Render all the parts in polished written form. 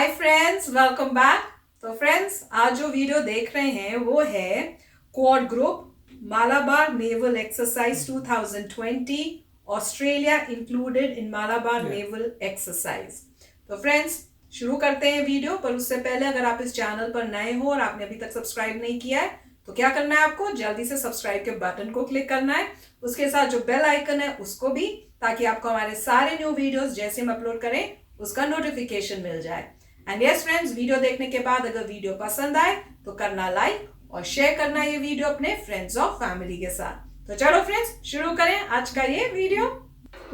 Hi friends, welcome back. तो friends, आज जो वीडियो देख रहे हैं वो है quad group Malabar naval exercise 2020, Australia included in Malabar naval exercise. तो फ्रेंड्स, शुरू करते हैं वीडियो। पर उससे पहले अगर आप इस चैनल पर नए हो और आपने अभी तक सब्सक्राइब नहीं किया है तो क्या करना है, आपको जल्दी से सब्सक्राइब के बटन को क्लिक करना है, उसके साथ जो बेल आइकन है उसको भी, ताकि आपको हमारे सारे न्यू वीडियोस जैसे हम अपलोड करें उसका नोटिफिकेशन मिल जाए। एंड यस फ्रेंड्स, वीडियो देखने के बाद अगर वीडियो पसंद आए तो करना लाइक और शेयर करना ये वीडियो अपने फ्रेंड्स और फैमिली के साथ। तो चलो फ्रेंड्स, शुरू करें आज का ये वीडियो।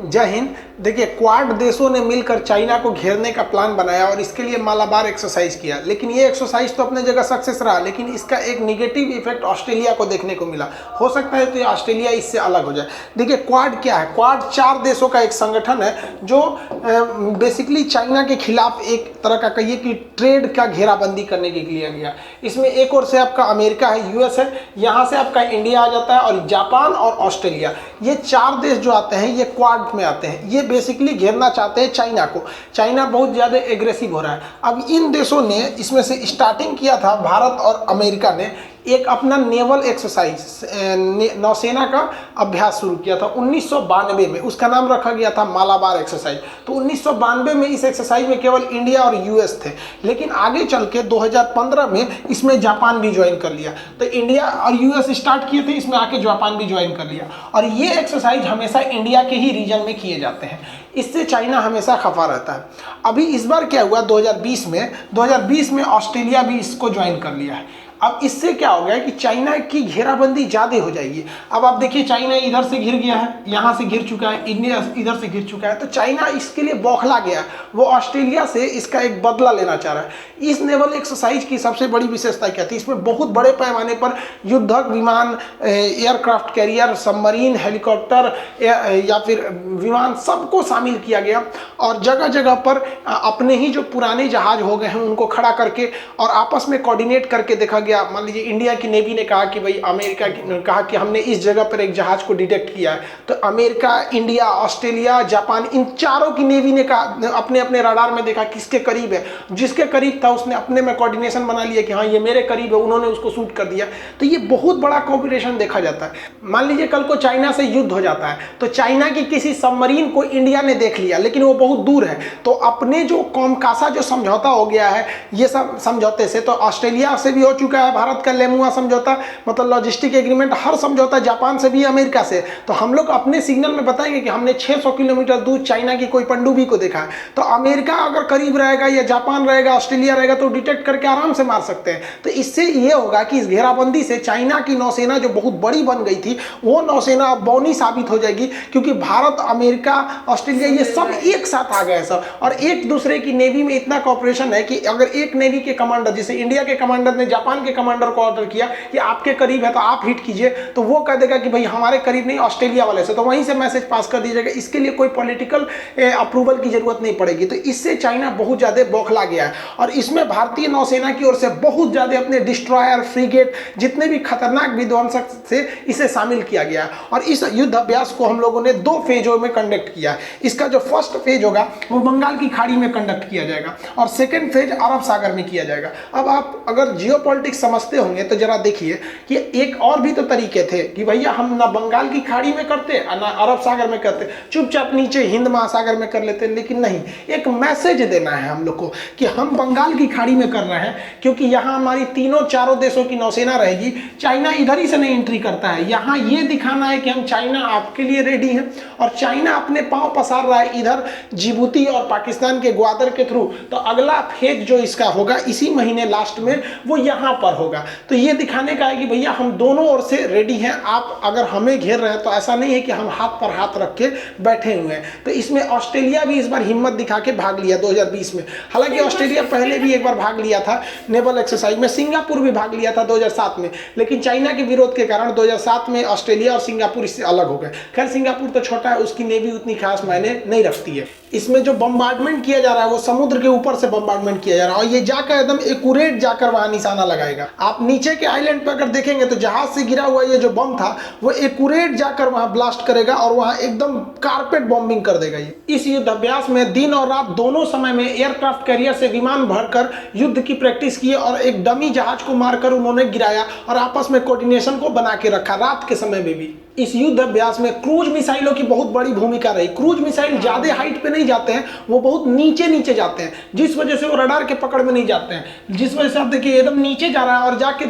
जय हिंद। देखिए, क्वाड देशों ने मिलकर चाइना को घेरने का प्लान बनाया और इसके लिए मालाबार एक्सरसाइज किया। लेकिन ये एक्सरसाइज तो अपने जगह सक्सेस रहा, लेकिन इसका एक नेगेटिव इफेक्ट ऑस्ट्रेलिया को देखने को मिला। हो सकता है तो ये ऑस्ट्रेलिया इससे अलग हो जाए। देखिए, क्वाड क्या है? क्वाड 4 देशों का एक संगठन है जो बेसिकली चाइना के खिलाफ एक तरह का कहिए कि ट्रेड का घेराबंदी करने के लिए गया। इसमें एक ओर से आपका अमेरिका है, यूएस है, यहाँ से आपका इंडिया आ जाता है, और जापान और ऑस्ट्रेलिया, ये 4 देश जो आते हैं ये क्वाड में आते हैं। ये बेसिकली घेरना चाहते हैं चाइना को। चाइना बहुत ज़्यादा एग्रेसिव हो रहा है। अब इन देशों ने इसमें से स्टार्टिंग किया था, भारत और अमेरिका ने एक अपना नेवल एक्सरसाइज, नौसेना का अभ्यास शुरू किया था 1992 में। उसका नाम रखा गया था मालाबार एक्सरसाइज। तो 1992 में इस एक्सरसाइज में केवल इंडिया और यूएस थे, लेकिन आगे चल के 2015 में इसमें जापान भी ज्वाइन कर लिया। तो इंडिया और यूएस स्टार्ट किए थे, इसमें आके जापान भी ज्वाइन कर लिया। और ये एक्सरसाइज हमेशा इंडिया के ही रीजन में किए जाते हैं। इससे चाइना हमेशा खफा रहता है। अभी इस बार क्या हुआ, 2020 में ऑस्ट्रेलिया भी इसको ज्वाइन कर लिया है। अब इससे क्या हो गया कि चाइना की घेराबंदी ज़्यादा हो जाएगी। अब आप देखिए, चाइना इधर से घिर गया है, यहाँ से घिर चुका है, इंडिया इधर से घिर चुका है। तो चाइना इसके लिए बौखला गया। वो ऑस्ट्रेलिया से इसका एक बदला लेना चाह रहा है। इस नेवल एक्सरसाइज की सबसे बड़ी विशेषता क्या थी? इसमें बहुत बड़े पैमाने पर युद्धक विमान, एयरक्राफ्ट कैरियर, सबमरीन, हेलीकॉप्टर या फिर विमान, सबको शामिल किया गया। और जगह जगह पर अपने ही जो पुराने जहाज हो गए हैं उनको खड़ा करके और आपस में कोऑर्डिनेट करके देखा। मान लीजिए इंडिया की नेवी ने कहा कि भाई, अमेरिका ने कहा कि हमने इस जगह पर एक जहाज को डिटेक्ट किया है। तो अमेरिका, इंडिया, ऑस्ट्रेलिया, जापान, इन चारों की नेवी ने कहा, अपने अपने रडार में देखा किसके करीब है। जिसके करीब था उसने अपने में कोऑर्डिनेशन बना लिया कि हाँ ये मेरे करीब है, उन्होंने उसको शूट कर दिया। तो ये बहुत बड़ा कोऑपरेशन देखा जाता है। मान लीजिए कल को चाइना से युद्ध हो जाता है, तो चाइना की किसी सबमरीन को इंडिया ने देख लिया, लेकिन वो बहुत दूर है, तो अपने जो कॉमकासा जो समझौता हो गया है, ये सब समझौते से तो ऑस्ट्रेलिया से भी हो चुका है भारत का लेमुआ समझौता, मतलब लॉजिस्टिक एग्रीमेंट, हर समझौता, जापान से भी, अमेरिका से। तो हम लोग अपने सिग्नल में बताएंगे कि हमने 600 किलोमीटर दूर चाइना की कोई पनडुब्बी को देखा है। तो अमेरिका अगर करीब रहेगा या जापान रहेगा, ऑस्ट्रेलिया रहेगा, तो डिटेक्ट करके आराम से मार सकते हैं। तो इससे ये होगा कि इस घेराबंदी से चाइना की नौसेना जो बहुत बड़ी बन गई थी, वो नौसेना बौनी साबित हो जाएगी, क्योंकि भारत, अमेरिका, ऑस्ट्रेलिया, ये सब एक साथ आ गए सब। और एक दूसरे की नेवी में इतना कॉपरेशन है कि अगर एक नेवी के कमांडर, जैसे इंडिया के कमांडर ने जापान के कमांडर को ऑर्डर किया कि आपके करीब है तो आप हिट कीजिए, तो वो कह देगा कि भाई हमारे करीब नहीं, ऑस्ट्रेलिया वाले से, तो वहीं से मैसेज पास कर दीजिएगा। इसके लिए कोई पॉलिटिकल अप्रूवल की जरूरत नहीं पड़ेगी। तो इससे चाइना बहुत ज्यादा बौखला गया है। और इसमें भारतीय नौसेना की ओर से बहुत ज्यादा अपने डिस्ट्रॉयर, फ्रिगेट, जितने भी खतरनाक विध्वंसक से इसे शामिल किया गया है। और इस युद्ध अभ्यास को हम लोगों ने 2 फेजों में कंडक्ट किया है। इसका जो फर्स्ट फेज होगा वो बंगाल की खाड़ी में कंडक्ट किया जाएगा, और सेकेंड फेज अरब सागर में किया जाएगा। अब आप अगर जियोपॉलिटिक्स समझते होंगे तो जरा देखिए कि एक और भी तो तरीके थे कि भैया हम ना बंगाल की खाड़ी में करते ना अरब सागर में करते, चुपचाप नीचे हिंद महासागर में कर लेते। लेकिन नहीं, एक मैसेज देना है हम लोग को कि हम बंगाल की खाड़ी में कर रहे हैं, क्योंकि यहाँ हमारी चारों देशों की नौसेना रहेगी। चाइना इधर ही से नहीं एंट्री करता है। यहाँ ये दिखाना है कि हम चाइना आपके लिए रेडी हैं, और चाइना अपने पांव पसार रहा है इधर जिबूती और पाकिस्तान के ग्वादर के थ्रू। तो अगला फेज जो इसका होगा इसी महीने लास्ट में, वो यहाँ पर होगा। तो ये दिखाने का है कि भैया हम दोनों ओर से रेडी हैं। आप अगर हमें घेर रहे हैं तो ऐसा नहीं है कि हम हाथ पर हाथ रख के बैठे हुए हैं। तो इसमें ऑस्ट्रेलिया भी इस बार हिम्मत दिखा के भाग लिया 2020 में। हालांकि ऑस्ट्रेलिया पहले भी एक बार भाग लिया था नेवल एक्सरसाइज में, सिंगापुर भी भाग लिया था 2007 में, लेकिन चाइना के विरोध के कारण 2007 में ऑस्ट्रेलिया और सिंगापुर इससे अलग हो गए। खैर, सिंगापुर तो छोटा है, उसकी नेवी उतनी खास मायने नहीं रखती है। इसमें जो बम्बार्डमेंट किया जा रहा है वो समुद्र के ऊपर से बम्बार्डमेंट किया जा रहा है, और ये जाकर एकदम एक्यूरेट जाकर वहां निशाना लगाएगा। आप नीचे के आइलैंड पर अगर देखेंगे तो जहाज से गिरा हुआ ये जो बम था वो एक्यूरेट जाकर वहां ब्लास्ट करेगा और वहां एकदम कारपेट बॉम्बिंग कर देगा। ये इस युद्ध अभ्यास में दिन और रात दोनों समय में एयरक्राफ्ट कैरियर से विमान भरकर युद्ध की प्रैक्टिस किए और एक डमी जहाज को मारकर उन्होंने गिराया और आपस में कोऑर्डिनेशन को बना के रखा रात के समय में भी। इस युद्ध अभ्यास में क्रूज मिसाइलों की बहुत बड़ी भूमिका रही। क्रूज मिसाइल ज्यादा हाइट पे नहीं जाते हैं, वो बहुत नीचे नीचे जाते हैं, जिस वजह से वो रडार के पकड़ में नहीं जाते हैं, जिस वजह से आप देखिए एकदम नीचे जा रहा है और जाके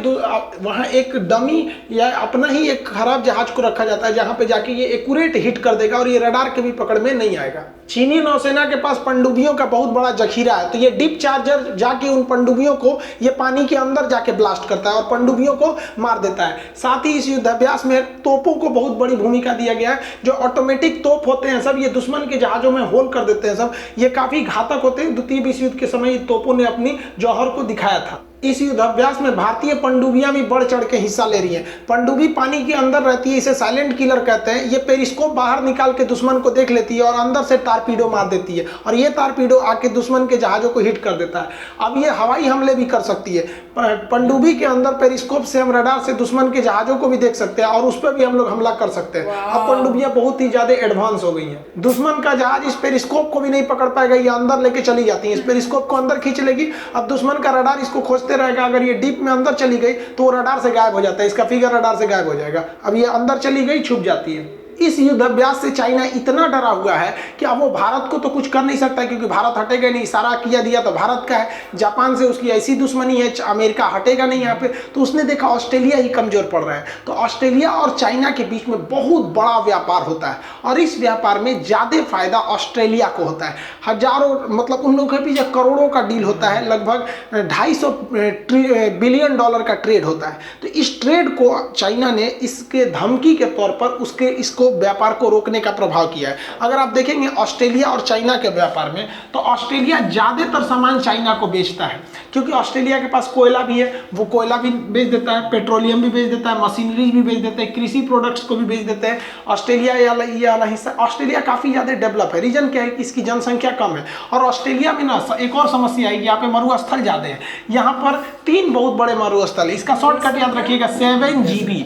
वहां एक डमी या अपना ही एक खराब जहाज को रखा जाता है जहां पे जाके ये एक्यूरेट हिट कर देगा और ये रडार के भी पकड़ में नहीं आएगा। चीनी नौसेना के पास पनडुब्बियों का बहुत बड़ा जखीरा है, तो ये डीप चार्जर जाके उन पनडुब्बियों को ये पानी के अंदर जाके ब्लास्ट करता है और पनडुब्बियों को मार देता है। साथ ही इस युद्धाभ्यास में तोपों को बहुत बड़ी भूमिका दिया गया है। जो ऑटोमेटिक तोप होते हैं सब, ये दुश्मन के जहाजों में होल कर देते हैं सब, ये काफी घातक होते हैं। द्वितीय विश्व युद्ध के समय तोपों ने अपनी जौहर को दिखाया था। इस युद्धाभ्यास में भारतीय पनडुब्बियां भी बढ़ चढ़ के हिस्सा ले रही हैं। पनडुब्बी पानी के अंदर रहती है, इसे साइलेंट किलर कहते हैं। ये पेरिस्कोप बाहर निकाल के दुश्मन को देख लेती है और अंदर से टारपीडो मार देती है और ये टारपीडो आके दुश्मन के जहाजों को हिट कर देता है। अब ये हवाई हमले भी कर सकती है। पनडुब्बी के अंदर पेरिस्कोप से हम रडार से दुश्मन के जहाजों को भी देख सकते हैं और उस पर भी हम लोग हमला कर सकते हैं। अब पनडुब्बियां बहुत ही ज्यादा एडवांस हो गई हैं। दुश्मन का जहाज इस पेरिस्कोप को भी नहीं पकड़ पाएगा, ये अंदर लेके चली जाती है, इस पेरिस्कोप को अंदर खींच लेगी। अब दुश्मन का रडार इसको खोजते रहेगा, अगर ये डीप में अंदर चली गई तो वो रडार से गायब हो जाता है, इसका फिगर रडार से गायब हो जाएगा। अब ये अंदर चली गई, छुप जाती है। इस युद्धाभ्यास से चाइना इतना डरा हुआ है कि अब वो भारत को तो कुछ कर नहीं सकता, क्योंकि भारत हटेगा नहीं। इशारा किया दिया तो भारत का है, जापान से उसकी ऐसी दुश्मनी है, अमेरिका हटेगा नहीं यहाँ पे। तो उसने देखा ऑस्ट्रेलिया ही कमजोर पड़ रहा है, तो ऑस्ट्रेलिया और चाइना के बीच में बहुत बड़ा व्यापार होता है और इस व्यापार में ज्यादा फायदा ऑस्ट्रेलिया को होता है। हजारों मतलब उन लोगों के पीछे करोड़ों का डील होता है, लगभग 250 बिलियन डॉलर का ट्रेड होता है। तो इस ट्रेड को चाइना ने इसके धमकी के तौर पर इसको व्यापार को रोकने का प्रभाव किया है। अगर आप देखेंगे ऑस्ट्रेलिया और चाइना के व्यापार में, तो ऑस्ट्रेलिया ज्यादातर सामान चाइना को बेचता है, क्योंकि ऑस्ट्रेलिया के पास कोयला भी है, वो कोयला भी बेच देता है, पेट्रोलियम भी बेच देता है, मशीनरी भी बेच देता है, कृषि प्रोडक्ट्स को भी बेच देते हैं। ऑस्ट्रेलिया ये वाला हिस्सा, ऑस्ट्रेलिया काफी ज्यादा डेवलप है। रीजन क्या है कि इसकी जनसंख्या कम है और ऑस्ट्रेलिया में ना एक और समस्या है, यहाँ पे मरुस्थल ज्यादा है। यहाँ पर 3 बहुत बड़े मरुस्थल है। इसका शॉर्टकट याद रखिएगा, 7GB।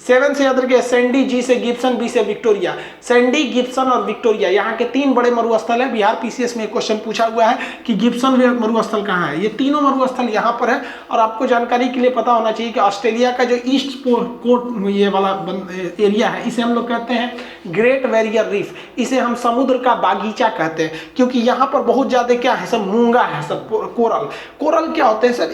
7 से याद रखिए, सैंडी, जी से गिब्सन, बी से विक्टोरिया। सैंडी, गिब्सन और विक्टोरिया यहाँ के 3 बड़े मरुस्थल है। बिहार पीसीएस में एक क्वेश्चन पूछा हुआ है कि गिब्सन मरुस्थल कहाँ है। ये तीनों मरुस्थल यहाँ पर है। और आपको जानकारी के लिए पता होना चाहिए कि ऑस्ट्रेलिया का जो ईस्ट कोस्ट ये वाला एरिया है, इसे हम लोग कहते हैं ग्रेट बैरियर रीफ। इसे हम समुद्र का बागीचा कहते हैं, क्योंकि यहाँ पर बहुत ज्यादा क्या है, सब मूंगा है, सब कोरल क्या होते हैं सर,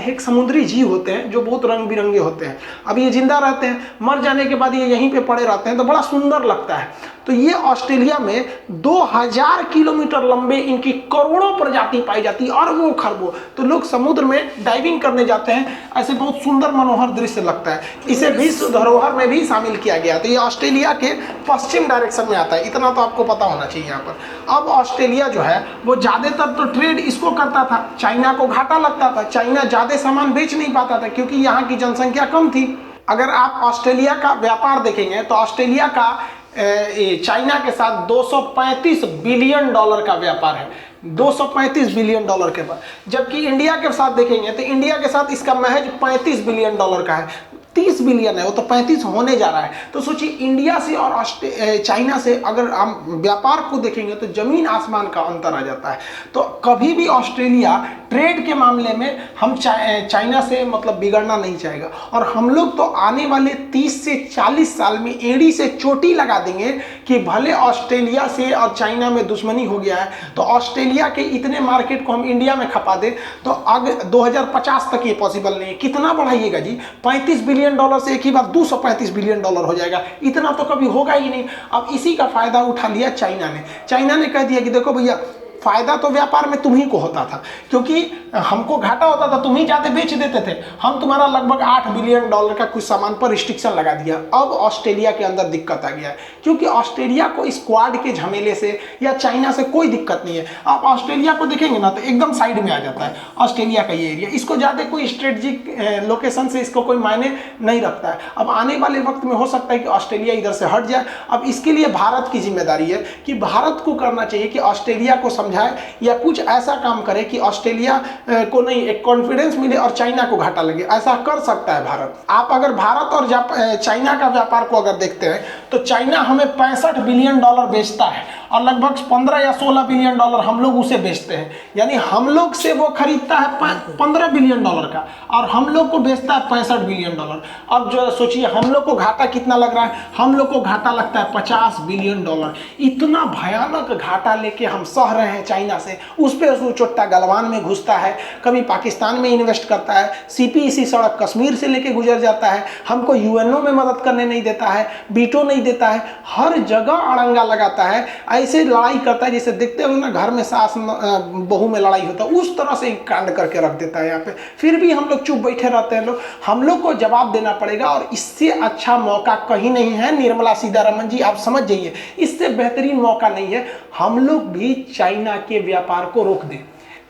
एक समुद्री जीव होते हैं जो बहुत रंग बिरंगे होते हैं। अब ये जिंदा रहते हैं, मर जाने के बाद ये यहीं पे पड़े रहते हैं, तो बड़ा सुंदर लगता है। तो ये ऑस्ट्रेलिया में 2000 किलोमीटर लंबे इनकी करोड़ों प्रजाति पाई जाती है, अरबों खरबों। तो लोग समुद्र में डाइविंग करने जाते हैं, ऐसे बहुत सुंदर मनोहर दृश्य लगता है। इसे विश्व धरोहर में भी शामिल किया गया। तो ये ऑस्ट्रेलिया के पश्चिम डायरेक्शन में आता है, इतना तो आपको पता होना चाहिए यहाँ पर। अब ऑस्ट्रेलिया जो है वो ज्यादातर तो ट्रेड इसको करता था, चाइना को घाटा लगता था, चाइना ज्यादा सामान बेच नहीं पाता था क्योंकि यहाँ की जनसंख्या कम थी। अगर आप ऑस्ट्रेलिया का व्यापार देखेंगे तो ऑस्ट्रेलिया का चाइना के साथ 235 बिलियन डॉलर का व्यापार है, 235 बिलियन डॉलर के बाद। जबकि इंडिया के साथ देखेंगे तो इंडिया के साथ इसका महज 35 बिलियन डॉलर का है। 30 बिलियन है, वो तो 35 होने जा रहा है। तो सोचिए इंडिया से और चाइना से अगर हम व्यापार को देखेंगे तो जमीन आसमान का अंतर आ जाता है। तो कभी भी ऑस्ट्रेलिया ट्रेड के मामले में हम चाइना से मतलब बिगड़ना नहीं चाहेगा। और हम लोग तो आने वाले 30 से 40 साल में एड़ी से चोटी लगा देंगे कि भले ऑस्ट्रेलिया से और चाइना में दुश्मनी हो गया है, तो ऑस्ट्रेलिया के इतने मार्केट को हम इंडिया में खपा दे तो आगे 2050 तक ये पॉसिबल नहीं है। कितना बढ़ाइएगा जी, 35 बिलियन डॉलर से एक ही बार 235 बिलियन डॉलर हो जाएगा, इतना तो कभी होगा ही नहीं। अब इसी का फायदा उठा लिया चाइना ने। चाइना ने कह दिया कि देखो भैया फायदा तो व्यापार में तुम्ही को होता था, क्योंकि हमको घाटा होता था, तुम ही ज्यादा बेच देते थे। हम तुम्हारा लगभग $8 बिलियन का कुछ सामान पर रिस्ट्रिक्शन लगा दिया। अब ऑस्ट्रेलिया के अंदर दिक्कत आ गया है, क्योंकि ऑस्ट्रेलिया को इस क्वाड के झमेले से या चाइना से कोई दिक्कत नहीं है। आप ऑस्ट्रेलिया को देखेंगे ना तो एकदम साइड में आ जाता है ऑस्ट्रेलिया का ये एरिया। इसको ज्यादा कोई स्ट्रेटेजिक लोकेशन से इसको कोई मायने नहीं रखता है। अब आने वाले वक्त में हो सकता है कि ऑस्ट्रेलिया इधर से हट जाए। अब इसके लिए भारत की जिम्मेदारी है कि भारत को करना चाहिए कि ऑस्ट्रेलिया को समझाए या कुछ ऐसा काम करे कि ऑस्ट्रेलिया को नहीं एक कॉन्फिडेंस मिले और चाइना को घाटा लगे। ऐसा कर सकता है भारत। आप अगर भारत और चाइना का व्यापार को अगर देखते हैं तो चाइना हमें $65 बिलियन बेचता है और लगभग 15 या 16 बिलियन हम लोग उसे बेचते हैं। यानी हम लोग से वो खरीदता है $15 बिलियन का और हम लोग को बेचता है $65 बिलियन। अब जो सोचिए हम लोग को घाटा कितना लग रहा है, हम लोग को घाटा लगता है $50 बिलियन। इतना भयानक घाटा लेके हम सह रहे हैं चाइना से। उस पर वो चोट्टा गलवान में घुसता है, कभी पाकिस्तान में इन्वेस्ट करता है, सीपीईसी सड़क कश्मीर से लेके गुजर जाता है, हमको यूएनओ में मदद करने नहीं देता है, वीटो नहीं देता है, हर जगह अड़ंगा लगाता है। ऐसे लड़ाई करता है जैसे देखते हो ना घर में सास बहू में लड़ाई होता है, उस तरह से कांड करके रख देता है यहाँ पे। फिर भी हम लोग चुप बैठे रहते हैं। हम लोग को जवाब देना पड़ेगा और इससे अच्छा मौका कहीं नहीं है। निर्मला सीतारमण जी आप समझ जाइए, इससे बेहतरीन मौका नहीं है। हम लोग भी चाइना के व्यापार को रोक दें।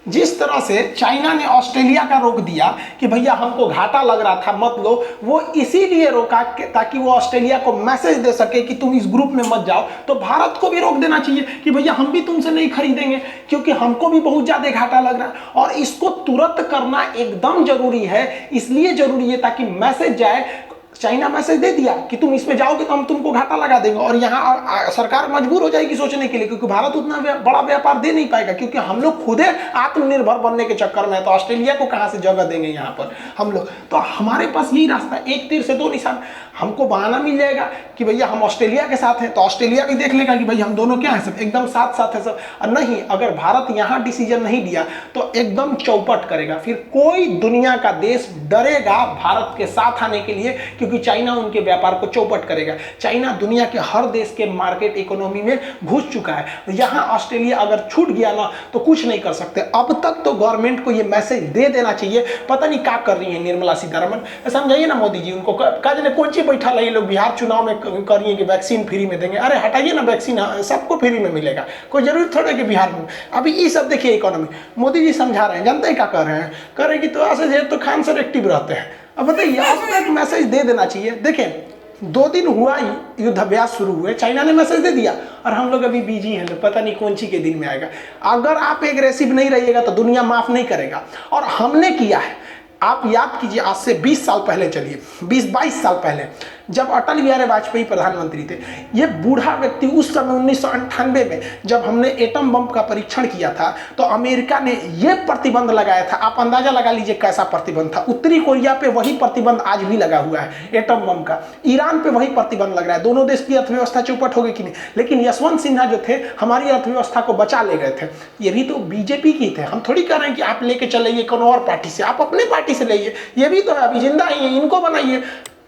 जिस तरह से चाइना ने ऑस्ट्रेलिया का रोक दिया कि भैया हमको घाटा लग रहा था मत लो, वो इसीलिए रोका ताकि वो ऑस्ट्रेलिया को मैसेज दे सके कि तुम इस ग्रुप में मत जाओ। तो भारत को भी रोक देना चाहिए कि भैया हम भी तुमसे नहीं खरीदेंगे क्योंकि हमको भी बहुत ज्यादा घाटा लग रहा है। और इसको तुरंत करना एकदम जरूरी है। इसलिए जरूरी है ताकि मैसेज जाए। चाइना मैसेज दे दिया कि तुम इसमें जाओगे तो हम तुमको घाटा लगा देंगे और यहाँ सरकार मजबूर हो जाएगी सोचने के लिए, क्योंकि भारत उतना बड़ा व्यापार दे नहीं पाएगा, क्योंकि हम लोग खुद आत्मनिर्भर बनने के चक्कर में है। तो ऑस्ट्रेलिया को कहाँ से जगह देंगे यहाँ पर हम लोग। तो हमारे पास यही रास्ता है, एक तीर से दो निशान। हमको बहाना मिल जाएगा कि भैया हम ऑस्ट्रेलिया के साथ हैं तो ऑस्ट्रेलिया भी देख लेगा कि भाई हम दोनों क्या है सब एकदम साथ साथ है सब। और नहीं, अगर भारत यहाँ डिसीजन नहीं लिया तो एकदम चौपट करेगा। फिर कोई दुनिया का देश डरेगा भारत के साथ आने के लिए, क्योंकि चाइना उनके व्यापार को चौपट करेगा। चाइना दुनिया के हर देश के मार्केट इकोनॉमी में घुस चुका है। यहाँ ऑस्ट्रेलिया अगर छूट गया ना तो कुछ नहीं कर सकते। अब तक तो गवर्नमेंट को ये मैसेज दे देना चाहिए। पता नहीं क्या कर रही है निर्मला सीतारमण, समझाइए ना मोदी जी उनको। कौन सी बैठा रही लोग बिहार चुनाव में करिए कि वैक्सीन फ्री में देंगे। अरे हटाइए ना, वैक्सीन सबको फ्री में मिलेगा, कोई जरूरी थोड़ा कि बिहार में। अभी ये सब देखिए इकोनॉमी, मोदी जी समझा रहे हैं, जानते हैं क्या कर रहे हैं, कह रहे हैं कि तो ऐसे तो खान सर एक्टिव रहते हैं। अब बताइए, अब तक मैसेज दे देना चाहिए। देखें 2 दिन हुआ युद्धाभ्यास शुरू हुए, चाइना ने मैसेज दे दिया और हम लोग अभी बिजी हैं, पता नहीं कौन सी के दिन में आएगा। अगर आप एग्रेसिव नहीं रहिएगा तो दुनिया माफ नहीं करेगा। और हमने किया है, आप याद कीजिए आज से 20 साल पहले, चलिए 20-22 साल पहले जब अटल बिहारी वाजपेयी प्रधानमंत्री थे, ये बूढ़ा व्यक्ति उस समय 1998 में जब हमने एटम बम का परीक्षण किया था तो अमेरिका ने ये प्रतिबंध लगाया था। आप अंदाजा लगा लीजिए कैसा प्रतिबंध था। उत्तरी कोरिया पे वही प्रतिबंध आज भी लगा हुआ है एटम बम का, ईरान पे वही प्रतिबंध लग रहा है। दोनों देश की अर्थव्यवस्था चौपट हो गई कि नहीं, लेकिन यशवंत सिन्हा जो थे हमारी अर्थव्यवस्था को बचा ले गए थे। ये भी तो बीजेपी की थे। हम थोड़ी कह रहे हैं कि आप लेके चलिए कोनो और पार्टी से, आप अपने पार्टी से लाइए। ये भी तो है, अभी जिंदा ही, इनको बनाइए।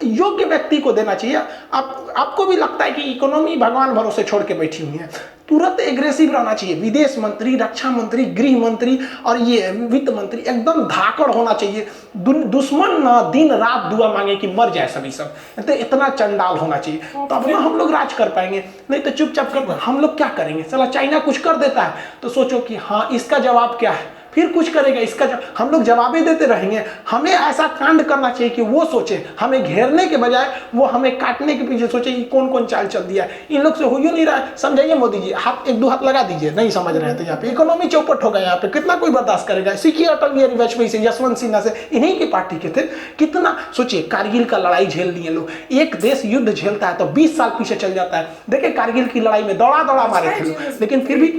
योग्य व्यक्ति को देना चाहिए। आपको भी लगता है कि इकोनॉमी भगवान भरोसे छोड़ के बैठी हुई है, तुरंत एग्रेसिव रहना चाहिए। विदेश मंत्री, रक्षा मंत्री, गृह मंत्री और ये वित्त मंत्री एकदम धाकड़ होना चाहिए। दुश्मन दिन रात दुआ मांगे कि मर जाए सभी सब, तो इतना चंडाल होना चाहिए, तब ना हम लोग राज कर पाएंगे। नहीं तो चुपचाप कर हम लोग क्या करेंगे। चला चाइना कुछ कर देता है तो सोचो कि हाँ इसका जवाब क्या है, फिर कुछ करेगा इसका हम लोग जवाबें देते रहेंगे। हमें ऐसा कांड करना चाहिए कि वो सोचे, हमें घेरने के बजाय वो हमें काटने के पीछे सोचे कि कौन कौन चाल चल दिया। इन लोग से हो ही नहीं रहा है। समझाइए मोदी जी, हाथ 1-2 हाथ लगा दीजिए। नहीं समझ रहे थे, यहाँ पे इकोनॉमी चौपट होगा, यहाँ पे कितना कोई बर्दाश्त करेगा। सीखिए अटल बिहारी वाजपेयी से, यशवंत सिन्हा से, इन्हीं की पार्टी के थे। कितना सोचिए, कारगिल का लड़ाई झेल लिए लोग। एक देश युद्ध झेलता है तो 20 साल पीछे चल जाता है। देखिए कारगिल की लड़ाई में दौड़ा दौड़ा मारे थे लोग, लेकिन फिर भी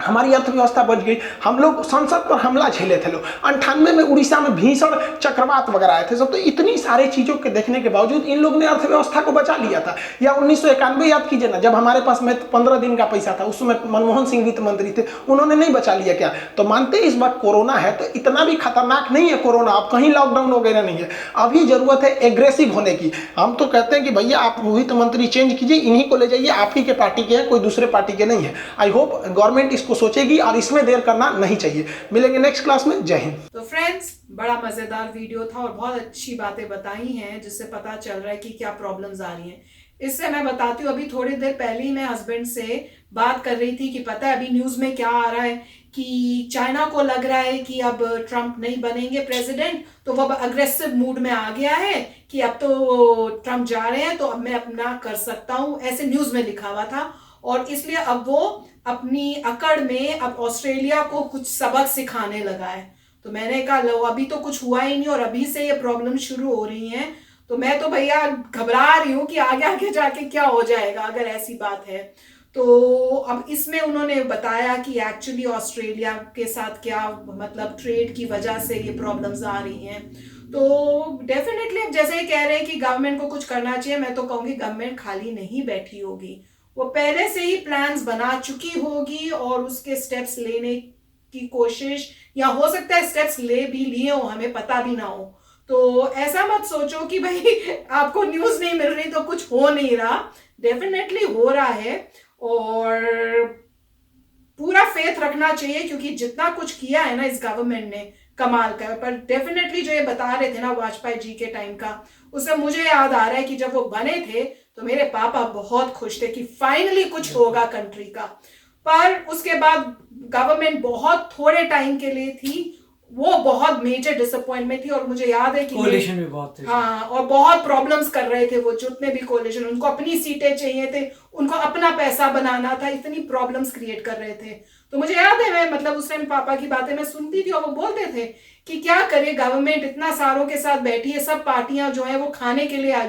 हमारी अर्थव्यवस्था बच गई। हम लोग संसद पर हमला झेले थे लोग। 98 में उड़ीसा में भीषण चक्रवात वगैरह आए थे सब। तो इतनी सारी चीजों के देखने के बावजूद इन लोग ने अर्थव्यवस्था को बचा लिया था। या 1991 याद कीजिए ना, जब हमारे पास में 15 दिन का पैसा था, उस समय मनमोहन सिंह वित्त मंत्री थे, उन्होंने नहीं बचा लिया क्या। तो मानते इस बार कोरोना है तो इतना भी खतरनाक नहीं है कोरोना, अब कहीं लॉकडाउन वगैरह नहीं है। अभी जरूरत है एग्रेसिव होने की। हम तो कहते हैं कि भैया आप वित्त मंत्री चेंज कीजिए, इन्हीं को ले जाइए, आप ही के पार्टी के हैं, कोई दूसरे पार्टी के नहीं है। आई होप गवर्नमेंट इसको को सोचेगी और इसमें देर करना नहीं चाहिए। मिलेंगे नेक्स्ट क्लास में। जय हिंद। तो फ्रेंड्स, बड़ा मजेदार वीडियो था और बहुत अच्छी बातें बताई हैं जिससे पता चल रहा है कि क्या प्रॉब्लम्स आ रही हैं। इससे मैं बताती हूँ, अभी थोड़ी देर पहले ही मैं हस्बैंड से बात कर रही थी कि पता है अभी न्यूज में क्या आ रहा है कि चाइना को लग रहा है कि अब ट्रंप नहीं बनेंगे प्रेसिडेंट, तो वो अब अग्रेसिव मूड में आ गया है कि अब तो ट्रंप जा रहे हैं तो अब मैं अपना कर सकता हूँ, ऐसे न्यूज में लिखा हुआ था। और इसलिए अब वो अपनी अकड़ में अब ऑस्ट्रेलिया को कुछ सबक सिखाने लगा है। तो मैंने कहा लो, अभी तो कुछ हुआ ही नहीं और अभी से ये प्रॉब्लम शुरू हो रही है, तो मैं तो भैया घबरा रही हूँ कि आगे आगे जाके क्या हो जाएगा अगर ऐसी बात है। तो अब इसमें उन्होंने बताया कि एक्चुअली ऑस्ट्रेलिया के साथ क्या मतलब ट्रेड की वजह से ये प्रॉब्लम्स आ रही हैं। तो डेफिनेटली अब जैसे ही कह रहे हैं कि गवर्नमेंट को कुछ करना चाहिए, मैं तो कहूँगी गवर्नमेंट खाली नहीं बैठी होगी, वो पहले से ही प्लान्स बना चुकी होगी और उसके स्टेप्स लेने की कोशिश, या हो सकता है स्टेप्स ले भी लिए हो, हमें पता भी ना हो। तो ऐसा मत सोचो कि भाई आपको न्यूज नहीं मिल रही तो कुछ हो नहीं रहा, डेफिनेटली हो रहा है और पूरा फेथ रखना चाहिए क्योंकि जितना कुछ किया है ना इस गवर्नमेंट ने कमाल का। पर डेफिनेटली जो ये बता रहे थे ना वाजपेयी जी के टाइम का, उससे मुझे याद आ रहा है कि जब वो बने थे तो मेरे पापा बहुत खुश थे कि फाइनली कुछ होगा कंट्री का। पर उसके बाद गवर्नमेंट बहुत थोड़े टाइम के लिए थी, वो बहुत मेजर डिसअपॉइंटमेंट थी और मुझे याद है कि कोलिशन भी बहुत थे। हाँ, और बहुत प्रॉब्लम्स कर रहे थे वो जितने भी कोलिशन, उनको अपनी सीटें चाहिए थे, उनको अपना पैसा बनाना था, इतनी प्रॉब्लम्स क्रिएट कर रहे थे। तो मुझे याद है, मैं मतलब उस टाइम पापा की बातें मैं सुनती थी और वो बोलते थे कि क्या करे गवर्नमेंट इतना सारों के साथ बैठी है, सब पार्टियां जो है वो खाने के लिए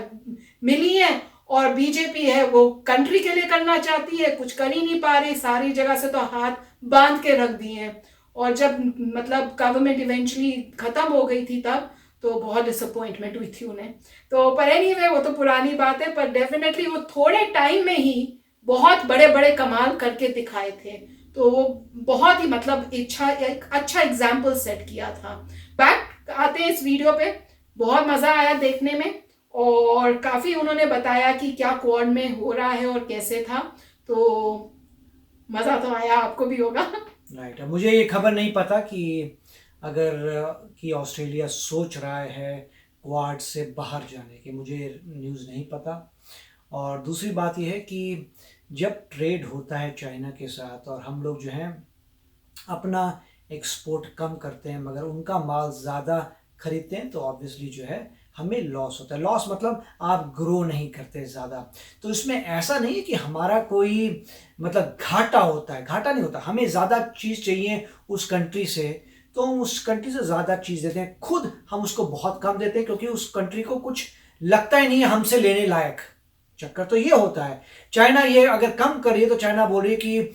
मिली हैं और बीजेपी है वो कंट्री के लिए करना चाहती है, कुछ कर ही नहीं पा रही, सारी जगह से तो हाथ बांध के रख दिए हैं। और जब मतलब गवर्नमेंट इवेंचुअली खत्म हो गई थी तब तो बहुत डिसअपॉइंटमेंट हुई थी उन्हें। तो पर एनीवे वो तो पुरानी बात है, पर डेफिनेटली वो थोड़े टाइम में ही बहुत बड़े बड़े कमाल करके दिखाए थे। तो वो बहुत ही मतलब एक अच्छा एग्जाम्पल सेट किया था। बैक आते हैं इस वीडियो पे, बहुत मजा आया देखने में और काफी उन्होंने बताया कि क्या क्वाड में हो रहा है और कैसे था, तो मजा तो आया, आपको भी होगा। राइट। मुझे ये खबर नहीं पता कि अगर कि ऑस्ट्रेलिया सोच रहा है क्वाड से बाहर जाने की, मुझे न्यूज़ नहीं पता। और दूसरी बात यह है कि जब ट्रेड होता है चाइना के साथ और हम लोग जो हैं अपना एक्सपोर्ट कम करते हैं मगर उनका माल ज़्यादा खरीदते हैं तो ऑब्वियसली जो है हमें लॉस होता है। लॉस मतलब आप ग्रो नहीं करते ज़्यादा। तो इसमें ऐसा नहीं है कि हमारा कोई मतलब घाटा होता है, घाटा नहीं होता। हमें ज़्यादा चीज़ चाहिए उस कंट्री से तो हम उस कंट्री से ज़्यादा चीज़ देते हैं, खुद हम उसको बहुत कम देते हैं क्योंकि उस कंट्री को कुछ लगता ही नहीं है हमसे लेने लायक। चक्कर तो ये होता है। चाइना ये अगर कम करिए तो चाइना बोल रही है कि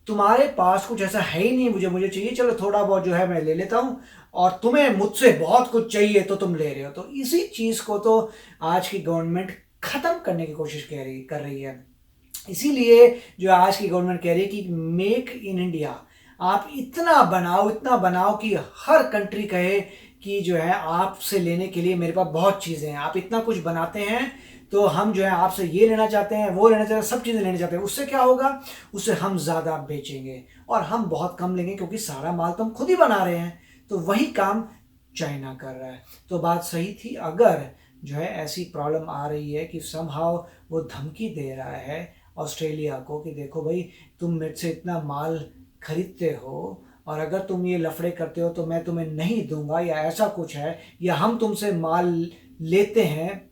तुम्हारे पास कुछ ऐसा है ही नहीं, मुझे चाहिए, चलो थोड़ा बहुत जो है मैं ले लेता हूँ और तुम्हें मुझसे बहुत कुछ चाहिए तो तुम ले रहे हो। तो इसी चीज़ को तो आज की गवर्नमेंट ख़त्म करने की कोशिश कर रही है। इसीलिए जो आज की गवर्नमेंट कह रही है कि मेक इन इंडिया, आप इतना बनाओ कि हर कंट्री कहे कि जो है आपसे लेने के लिए मेरे पास बहुत चीज़ें हैं, आप इतना कुछ बनाते हैं तो हम जो है आपसे ये लेना चाहते हैं, वो लेना चाहते हैं, सब चीज़ें लेना चाहते हैं। उससे क्या होगा, उससे हम ज़्यादा बेचेंगे और हम बहुत कम लेंगे क्योंकि सारा माल तो हम खुद ही बना रहे हैं। तो वही काम चाइना कर रहा है। तो बात सही थी। अगर जो है ऐसी प्रॉब्लम आ रही है कि समहाउ वो धमकी दे रहा है ऑस्ट्रेलिया को कि देखो भाई तुम मेरे से इतना माल खरीदते हो और अगर तुम ये लफड़े करते हो तो मैं तुम्हें नहीं दूंगा, या ऐसा कुछ है, या हम तुमसे माल लेते हैं।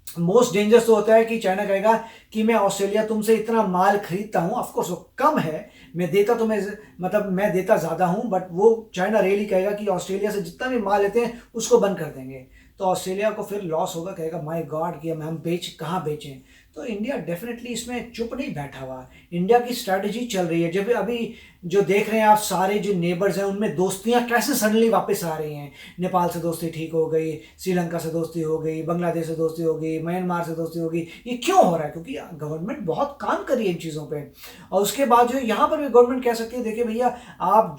मोस्ट डेंजरस तो होता है कि चाइना कहेगा कि मैं ऑस्ट्रेलिया तुमसे इतना माल खरीदता हूँ, ऑफकोर्स वो कम है, मैं देता तुम्हें मतलब मैं देता ज़्यादा हूँ, बट वो चाइना रियली कहेगा कि ऑस्ट्रेलिया से जितना भी माल लेते हैं उसको बंद कर देंगे। तो ऑस्ट्रेलिया को फिर लॉस होगा, कहेगा माय गॉड कि हम कहाँ बेचें। तो इंडिया डेफिनेटली इसमें चुप नहीं बैठा हुआ। इंडिया की स्ट्रैटेजी चल रही है। जब अभी जो देख रहे हैं आप सारे जो नेबर्स हैं उनमें दोस्तियां कैसे सडनली वापस आ रही हैं। नेपाल से दोस्ती ठीक हो गई, श्रीलंका से दोस्ती हो गई, बांग्लादेश से दोस्ती हो गई, म्यांमार से दोस्ती हो गई। ये क्यों हो रहा है? क्योंकि गवर्नमेंट बहुत काम कर रही है इन चीज़ों पर। और उसके बाद जो यहाँ पर भी गवर्नमेंट कह सकती है देखिए भैया आप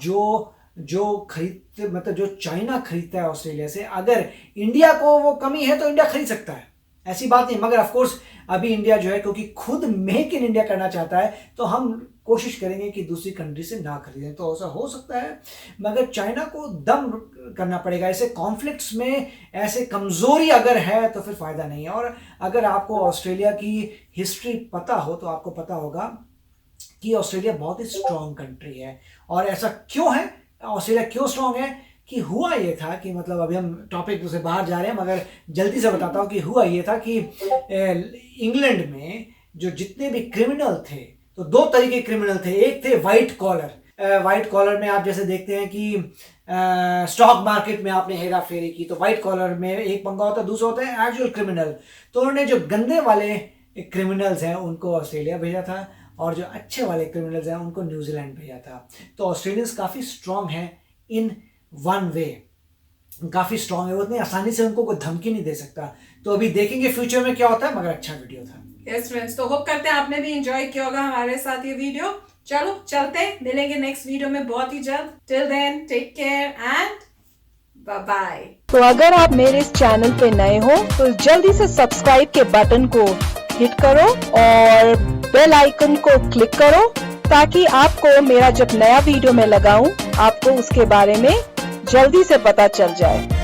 जो खरीदते मतलब जो चाइना खरीदता है ऑस्ट्रेलिया से, अगर इंडिया को वो कमी है तो इंडिया खरीद सकता है, ऐसी बात नहीं। मगर ऑफ कोर्स अभी इंडिया जो है क्योंकि खुद मेक इन इंडिया करना चाहता है तो हम कोशिश करेंगे कि दूसरी कंट्री से ना खरीदें। तो ऐसा हो सकता है, मगर चाइना को दम करना पड़ेगा। ऐसे कॉन्फ्लिक्ट्स में ऐसे कमज़ोरी अगर है तो फिर फ़ायदा नहीं है। और अगर आपको ऑस्ट्रेलिया की हिस्ट्री पता हो तो आपको पता होगा कि ऑस्ट्रेलिया बहुत ही स्ट्रॉन्ग कंट्री है। और ऐसा क्यों है, ऑस्ट्रेलिया क्यों स्ट्रॉन्ग है, कि हुआ ये था कि मतलब अभी हम टॉपिक से बाहर जा रहे हैं मगर जल्दी से बताता हूँ कि हुआ ये था कि इंग्लैंड में जो जितने भी क्रिमिनल थे, तो दो तरीके के क्रिमिनल थे। एक थे वाइट कॉलर। वाइट कॉलर में आप जैसे देखते हैं कि स्टॉक मार्केट में आपने हेरा फेरी की, तो वाइट कॉलर में एक पंगा होता है, दूसरा होता है एक्चुअल क्रिमिनल। तो उन्होंने जो गंदे वाले क्रिमिनल्स हैं उनको ऑस्ट्रेलिया भेजा था और जो अच्छे वाले क्रिमिनल्स हैं उनको न्यूजीलैंड भेजा था। तो ऑस्ट्रेलियंस काफ़ी स्ट्रॉन्ग हैं इन वन वे, काफ़ी स्ट्रॉन्ग है, वो इतनी आसानी से उनको कोई धमकी नहीं दे सकता। तो अभी देखेंगे फ्यूचर में क्या होता है, मगर अच्छा वीडियो था। यस फ्रेंड्स, तो होप करते हैं आपने भी एंजॉय किया होगा हमारे साथ ये वीडियो। चलो चलते हैं, मिलेंगे नेक्स्ट वीडियो में बहुत ही जल्द। Till then take care and bye bye. तो अगर आप मेरे इस चैनल पे नए हो तो जल्दी से सब्सक्राइब के बटन को हिट करो और बेल आइकन को क्लिक करो ताकि आपको मेरा जब नया वीडियो मैं लगाऊं आपको उसके बारे में जल्दी से पता चल जाए।